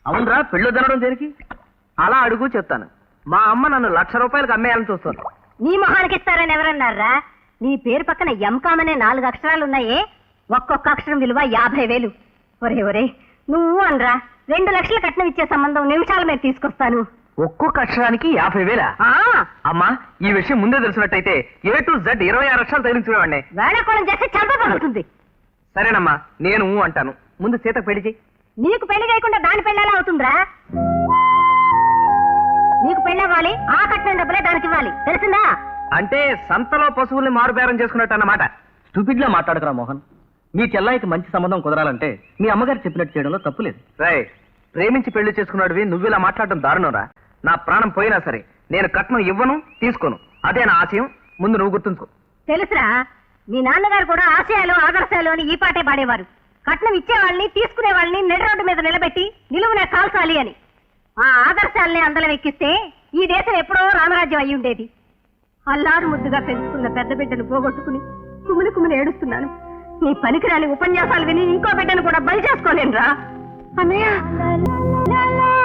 అవునరా, పెళ్ళు తినడం దేనికి? అలా అడుగు చెప్తాను. మా అమ్మ నన్ను 1,00,000 రూపాయలకు అమ్మేయాలని చూస్తుంది. నీ మొహానికి ఇస్తారని ఎవరన్నారా? నీ పేరు పక్కన ఎంకామనే 4 అక్షరాలు ఉన్నాయే, ఒక్కొక్క అక్షరం విలువ 50,000. ఒరే ఒరే, నువ్వు అనరా 2 లక్షలు కట్నం ఇచ్చే సంబంధం నిమిషాల మీద తీసుకొస్తాను. ఒక్కొక్క అక్షరానికి 50,000? అమ్మా, ఈ విషయం ముందే తెలిసినట్టయితే A to Z 26 అక్షరాలు తగిలించుకునేవాడిని. వేళకోళం చేస్తే చంపబడుతుంది. సరేనమ్మా, నేను అంటాను. ముందు సీత పెళ్లి చెయ్యి. నీకు పెళ్లి చేయకుండా దాని పెళ్ళి ఎలా అవుతుందిరా? నీకు పెళ్ళి అవ్వాలి, ఆ కట్నం డబ్బులే దానికి ఇవ్వాలి, తెలిసిందా? అంటే సంతలో పశువుల్ని మారుబేరం చేసుకున్నట్టు అన్నమాట. స్టూపిడ్ లా మాట్లాడుకురా మోహన్. మీ చెల్లాయికి మంచి సంబంధం కుదరాలంటే మీ అమ్మగారు చెప్పినట్టు చేయడంలో తప్పులేదు. రాయ్, ప్రేమించి పెళ్లి చేసుకున్నాడువి నువ్వు ఇలా మాట్లాడడం దారుణంరా. నా ప్రాణం పోయినా సరే నేను కట్నం ఇవ్వను, తీసుకోను. అదే నా ఆశయం. ముందు నువ్వు గుర్తుంచుకో. తెలుసురా, మీ నాన్నగారు కూడా ఆశయాలు ఆదర్శాలు అని ఈ పాటే పాడేవారు. కట్నం ఇచ్చేవాళ్ళని తీసుకునే వాళ్ళని నెడ రోడ్డు మీద నిలబెట్టి నిలువునే కాల్చాలి అని. ఆ ఆదర్శాలని అందలం ఎక్కిస్తే ఈ దేశం ఎప్పుడో రామరాజ్యం అయి ఉండేది. అల్లారు ముద్దుగా పెంచుకున్న పెద్ద బిడ్డను పోగొట్టుకుని కుమిలి కుమిలి ఏడుస్తున్నాను. నీ పనికిరాని ఉపన్యాసాలు విని ఇంకో బిడ్డను కూడా బలి చేసుకోలేనురా. అన్నయ్య